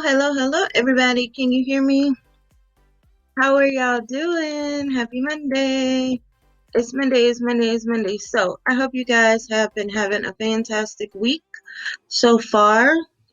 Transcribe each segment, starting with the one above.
Hello, everybody. Can you hear me? How are y'all doing? Happy Monday. It's Monday. So, I hope you guys have been having a fantastic week so far.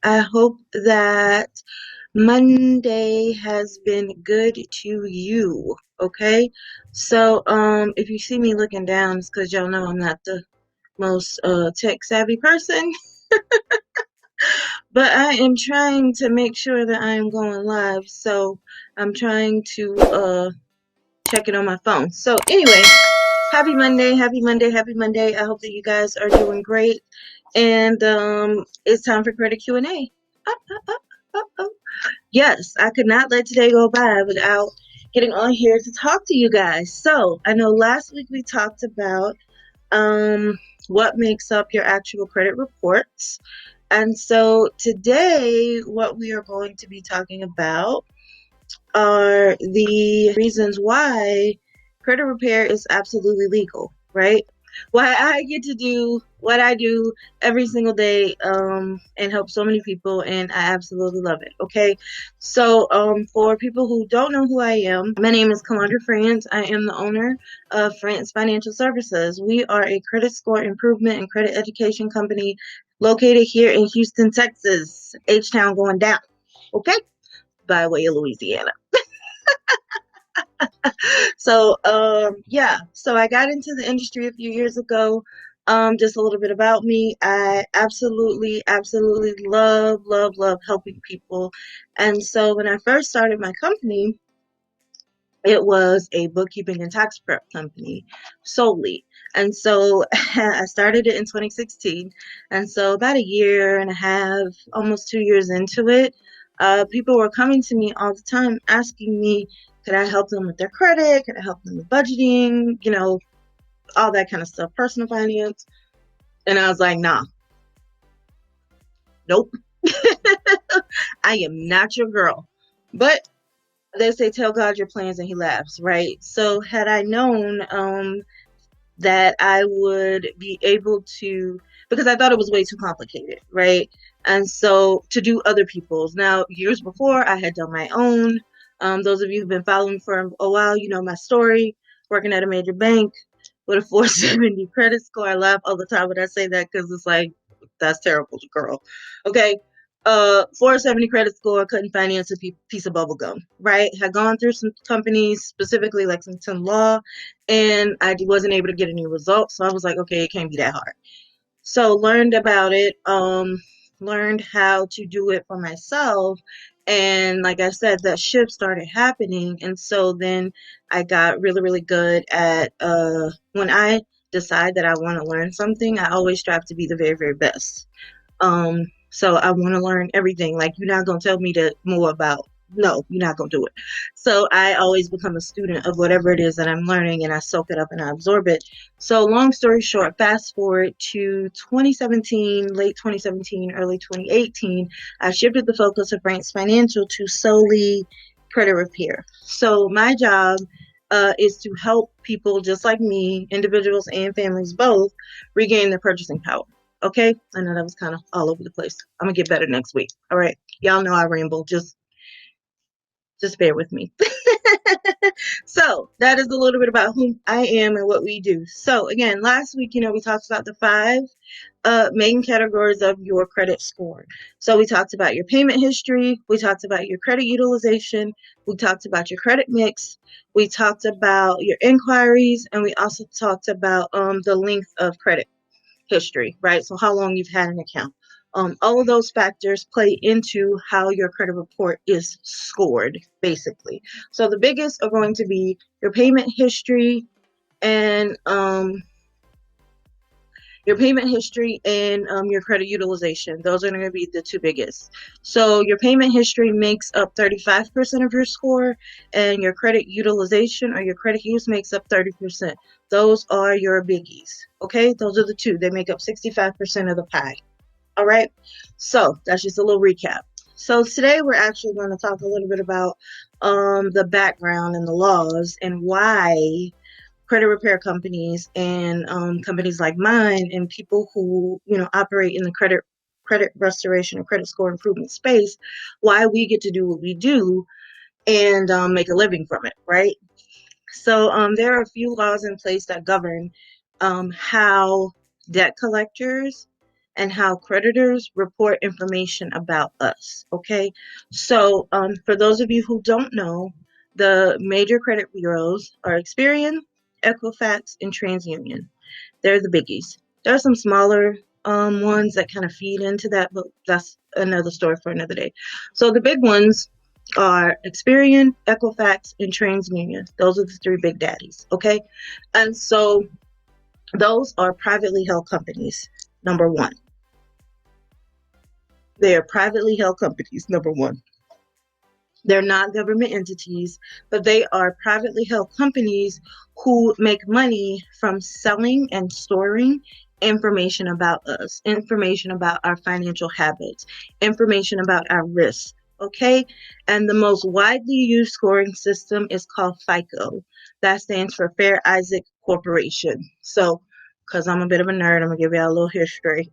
I hope that Monday has been good to you. Okay. So, if you see me looking down, it's because y'all know I'm not the most tech savvy person. But I am trying to make sure that I am going live, so I'm trying to check it on my phone. So anyway, happy Monday. I hope that you guys are doing great. And it's time for credit Q&A. Up, up, up, up, up. Yes, I could not let today go by without getting on here to talk to you guys. So I know last week we talked about what makes up your actual credit reports. And so today, what we are going to be talking about are the reasons why credit repair is absolutely legal, right? Why I get to do what I do every single day and help so many people, and I absolutely love it. Okay, so for people who don't know who I am, my name is Calandra France. I am the owner of France Financial Services. We are a credit score improvement and credit education company located here in Houston, Texas. H Town going down. Okay, by way of Louisiana. So I got into the industry a few years ago. Just a little bit about me. I absolutely love helping people. And so when I first started my company, it was a bookkeeping and tax prep company solely. And so I started it in 2016. And so about a year and a half, almost 2 years into it, people were coming to me all the time asking me, could I help them with their credit? Could I help them with budgeting? All that kind of stuff, personal finance. And I was like, nah, nope. I am not your girl. But they say, tell God your plans and he laughs, right? So had I known that I would be able to, because I thought it was way too complicated, right? And so to do other people's. Now, years before, I had done my own. Those of you who've been following for a while, you know my story. Working at a major bank with a 470 credit score. I laugh all the time when I say that because it's like, that's terrible, girl. Okay. 470 credit score, couldn't finance a piece of bubble gum, right? Had gone through some companies, specifically Lexington Law, and I wasn't able to get any results. So I was like, okay, it can't be that hard. So learned about it, learned how to do it for myself. And like I said, that shift started happening. And so then I got really good at when I decide that I want to learn something, I always strive to be the very best. So I want to learn everything. Like, you're not going to tell me to more about, no, you're not going to do it. So I always become a student of whatever it is that I'm learning, and I soak it up and I absorb it. So long story short, fast forward to 2017, late 2017, early 2018, I shifted the focus of France Financial to solely credit repair. So my job is to help people just like me, individuals and families both, regain their purchasing power. Okay, I know that was kind of all over the place. I'm gonna get better next week. All right, y'all know I ramble. Just bear with me. So that is a little bit about who I am and what we do. So again, last week, we talked about the five main categories of your credit score. So we talked about your payment history, we talked about your credit utilization, we talked about your credit mix, we talked about your inquiries, and we also talked about the length of credit history, right? So how long you've had an account. All of those factors play into how your credit report is scored, basically. So the biggest are going to be your payment history and your credit utilization. Those are going to be the two biggest. So your payment history makes up 35% of your score, and your credit utilization or your credit use makes up 30%. Those are your biggies. Okay, those are the two. They make up 65% of the pie. All right, so that's just a little recap. So today we're actually going to talk a little bit about the background and the laws and why credit repair companies and companies like mine and people who operate in the credit credit restoration and credit score improvement space, why we get to do what we do and make a living from it, right? So there are a few laws in place that govern how debt collectors and how creditors report information about us. Okay, so for those of you who don't know, the major credit bureaus are Experian, Equifax, and TransUnion. They're the biggies. There are some smaller ones that kind of feed into that, but that's another story for another day. So the big ones are Experian, Equifax, and TransUnion. Those are the three big daddies, okay? And so those are privately held companies, number one. They are privately held companies, number one. They're not government entities, but they are privately held companies who make money from selling and storing information about us, information about our financial habits, information about our risks. Okay, and the most widely used scoring system is called FICO. That stands for Fair Isaac Corporation. So, because I'm a bit of a nerd, I'm gonna give you a little history.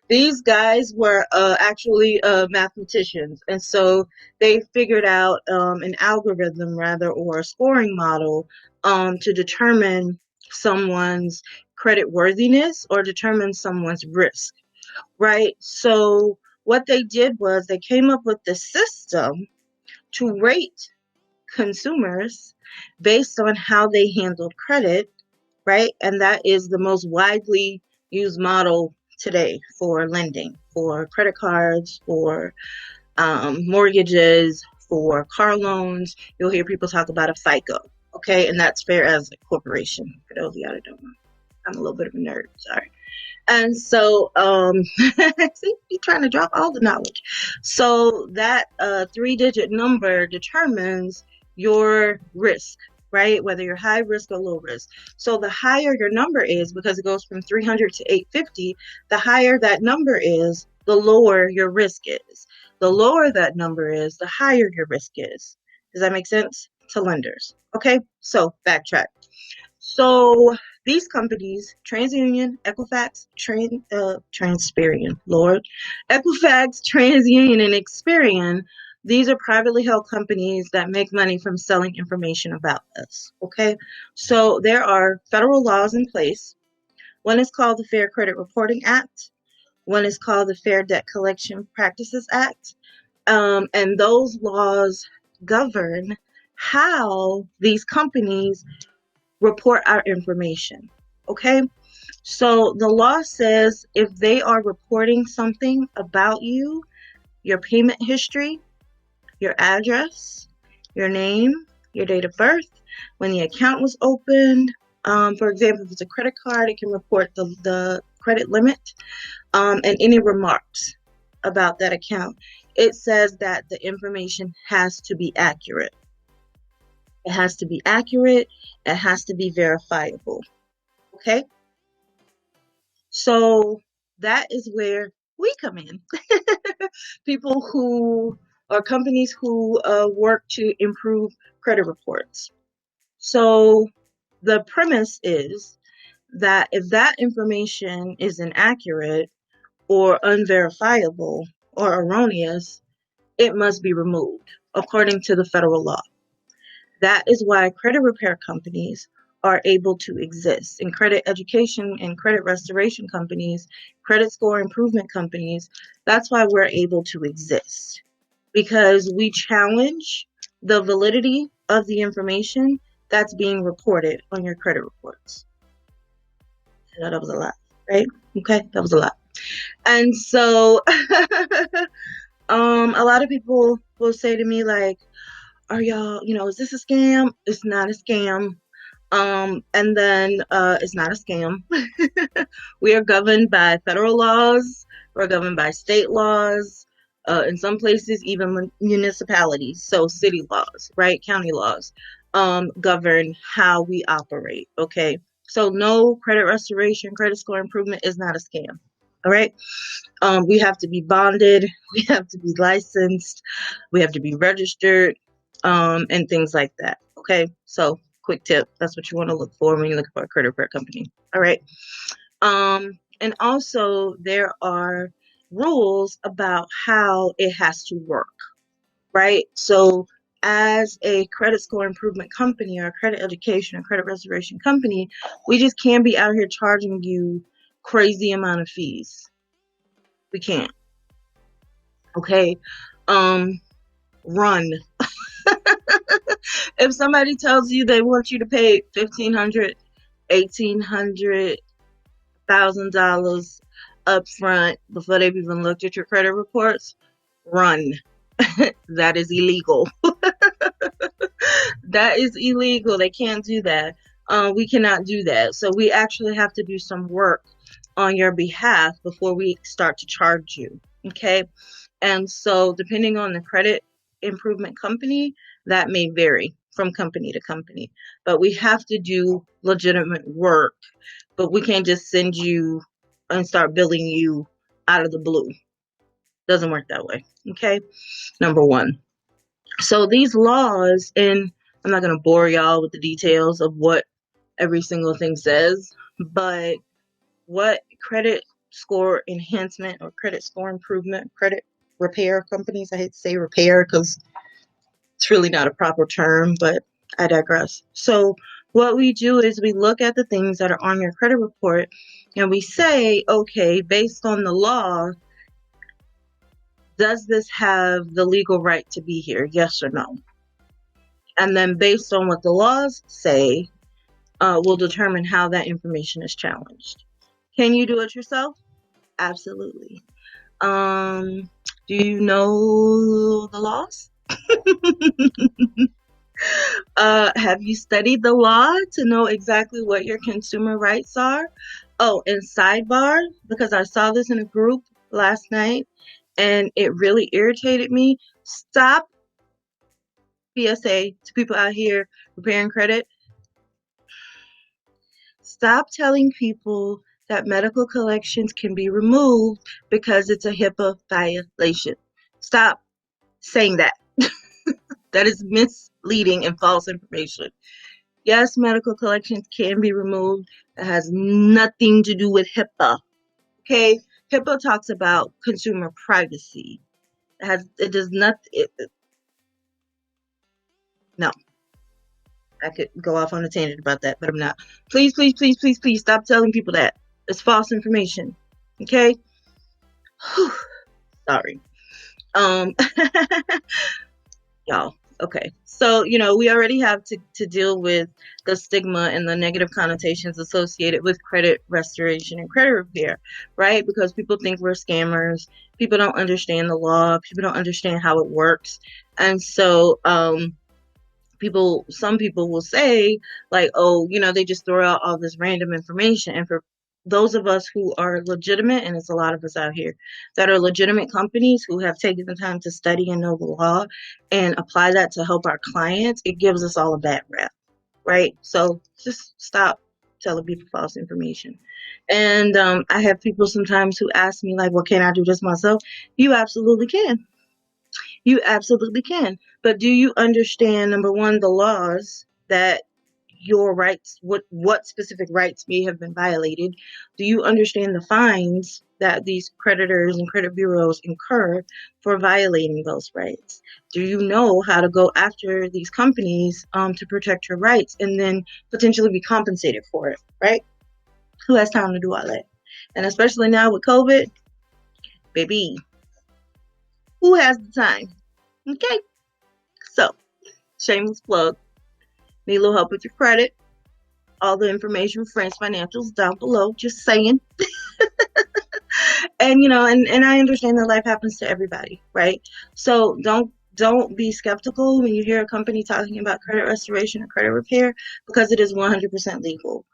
These guys were actually mathematicians, and so they figured out an algorithm, rather, or a scoring model to determine someone's credit worthiness or determine someone's risk, right? So what they did was they came up with this system to rate consumers based on how they handled credit, right? And that is the most widely used model today for lending, for credit cards, for mortgages, for car loans. You'll hear people talk about a FICO, okay? And that's Fair Isaac Corporation, for those of y'all that don't know. I'm a little bit of a nerd, sorry. And so, see, you're trying to drop all the knowledge. So that three-digit number determines your risk, right? Whether you're high risk or low risk. So the higher your number is, because it goes from 300 to 850, the higher that number is, the lower your risk is. The lower that number is, the higher your risk is. Does that make sense to lenders? Okay, so backtrack. So these companies, TransUnion, Equifax, Transperian, Lord, Equifax, TransUnion, and Experian, these are privately held companies that make money from selling information about us, okay? So there are federal laws in place. One is called the Fair Credit Reporting Act. One is called the Fair Debt Collection Practices Act. And those laws govern how these companies report our information. Okay, so the law says if they are reporting something about you, your payment history, your address, your name, your date of birth, when the account was opened, for example, if it's a credit card, it can report the credit limit, and any remarks about that account. It says that the information has to be accurate. It has to be accurate. It has to be verifiable. Okay? So that is where we come in. People who are companies who work to improve credit reports. So the premise is that if that information is inaccurate or unverifiable or erroneous, it must be removed according to the federal law. That is why credit repair companies are able to exist, and credit education and credit restoration companies, credit score improvement companies, that's why we're able to exist, because we challenge the validity of the information that's being reported on your credit reports. That was a lot, right? Okay, that was a lot. And so a lot of people will say to me, like, are y'all, is this a scam? It's not a scam. And then it's not a scam. We are governed by federal laws. We're governed by state laws. In some places, even municipalities, so city laws, right? County laws govern how we operate. Okay, so no, credit restoration, credit score improvement is not a scam. All right. We have to be bonded. We have to be licensed. We have to be registered. And things like that. Okay, so quick tip, that's what you want to look for when you're looking for a credit repair company. All right. And also there are rules about how it has to work, right? So as a credit score improvement company or a credit education or credit restoration company, we just can't be out here charging you crazy amount of fees. We can't. Okay. Run. If somebody tells you they want you to pay $1,500, $1,800, $1,000 up front before they've even looked at your credit reports, run. That is illegal. That is illegal. They can't do that. We cannot do that. So we actually have to do some work on your behalf before we start to charge you. Okay. And so depending on the credit improvement company, that may vary from company to company. But we have to do legitimate work, but we can't just send you and start billing you out of the blue. Doesn't work that way. Okay. Number one. So these laws, and I'm not going to bore y'all with the details of what every single thing says, but what credit score enhancement or credit score improvement, credit repair companies, I hate to say repair because it's really not a proper term, but I digress. So what we do is we look at the things that are on your credit report and we say, okay, based on the law, does this have the legal right to be here? Yes or no? And then based on what the laws say, we'll determine how that information is challenged. Can you do it yourself? Absolutely. Do you know the laws? Have you studied the law to know exactly what your consumer rights are? Oh, and sidebar, because I saw this in a group last night and it really irritated me. Stop, PSA to people out here repairing credit. Stop telling people that medical collections can be removed because it's a HIPAA violation. Stop saying that. That is misleading and false information. Yes, medical collections can be removed. It has nothing to do with HIPAA. Okay? HIPAA talks about consumer privacy. It does not, no. I could go off on a tangent about that, but I'm not. Please, please, please, please, please stop telling people that. It's false information. Okay? Whew. Sorry. Um, y'all. Okay. So, we already have to deal with the stigma and the negative connotations associated with credit restoration and credit repair, right? Because people think we're scammers. People don't understand the law. People don't understand how it works. And so, some people will say like, oh, they just throw out all this random information. And for those of us who are legitimate, and it's a lot of us out here that are legitimate companies who have taken the time to study and know the law and apply that to help our clients, it gives us all a bad rap, right? So just stop telling people false information. And I have people sometimes who ask me like, well, can I do this myself? You absolutely can. You absolutely can. But do you understand, number one, the laws that your rights, what specific rights may have been violated? Do you understand the fines that these creditors and credit bureaus incur for violating those rights? Do you know how to go after these companies to protect your rights and then potentially be compensated for it, right? Who has time to do all that? And especially now with COVID, baby, who has the time? Okay, so shameless plug. Need a little help with your credit? All the information from Friends Financials down below. Just saying. And and I understand that life happens to everybody, right? So don't be skeptical when you hear a company talking about credit restoration or credit repair because it is 100% legal.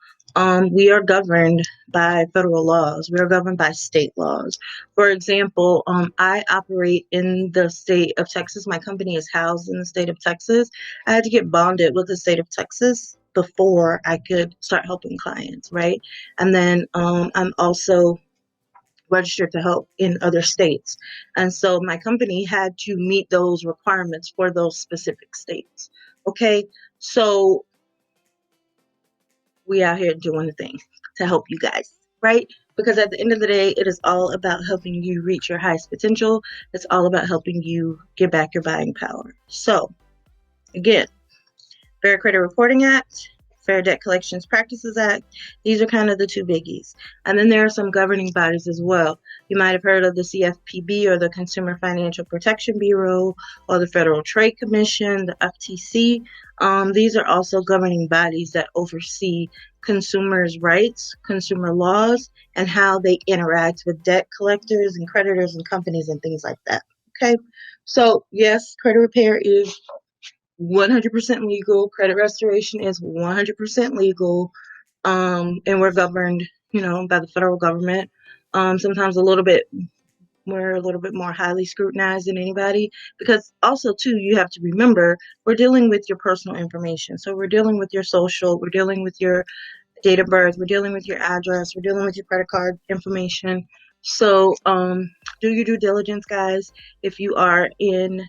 We are governed by federal laws. We are governed by state laws. For example, I operate in the state of Texas. My company is housed in the state of Texas. I had to get bonded with the state of Texas before I could start helping clients, right? And then I'm also registered to help in other states. And so my company had to meet those requirements for those specific states. Okay, so we out here doing the thing to help you guys, right? Because at the end of the day, it is all about helping you reach your highest potential. It's all about helping you get back your buying power. So, again, Fair Credit Reporting Act, Fair Debt Collections Practices Act. These are kind of the two biggies. And then there are some governing bodies as well. You might have heard of the CFPB, or the Consumer Financial Protection Bureau, or the Federal Trade Commission, the FTC. These are also governing bodies that oversee consumers' rights, consumer laws, and how they interact with debt collectors and creditors and companies and things like that. Okay, so yes, credit repair is 100% legal. Credit restoration is 100% legal. And we're governed, by the federal government. Sometimes we're a little bit more highly scrutinized than anybody, because also too, you have to remember, we're dealing with your personal information. So we're dealing with your social, we're dealing with your date of birth, we're dealing with your address, we're dealing with your credit card information. So do your due diligence, guys. If you are in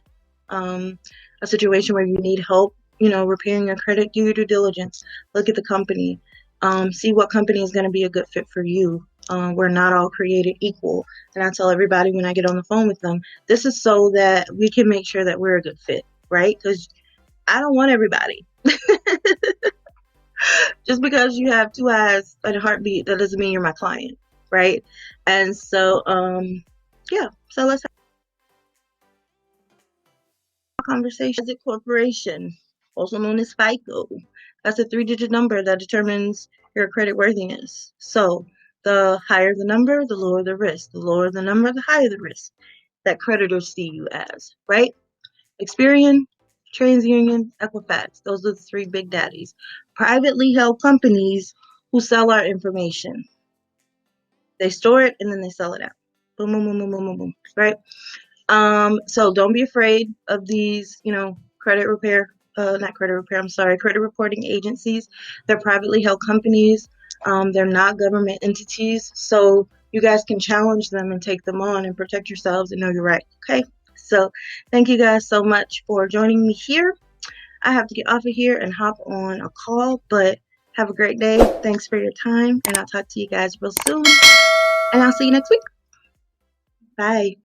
a situation where you need help, repairing your credit, do your due diligence. Look at the company. See what company is going to be a good fit for you. We're not all created equal. And I tell everybody when I get on the phone with them, this is so that we can make sure that we're a good fit, right? Because I don't want everybody. Just because you have two eyes and a heartbeat, that doesn't mean you're my client, right? And so, yeah. So let's have a conversation. Deposit Corporation, also known as FICO. That's a 3-digit number that determines your credit worthiness. So the higher the number, the lower the risk. The lower the number, the higher the risk that creditors see you as, right? Experian, TransUnion, Equifax. Those are the 3 big daddies. Privately held companies who sell our information. They store it and then they sell it out. Boom, boom, boom, boom, boom, boom, boom. Right? So don't be afraid of these, credit reporting agencies. They're privately held companies. They're not government entities. So you guys can challenge them and take them on and protect yourselves and know you're right. Okay? So thank you guys so much for joining me here. I have to get off of here and hop on a call, but have a great day. Thanks for your time, and I'll talk to you guys real soon. And I'll see you next week. Bye.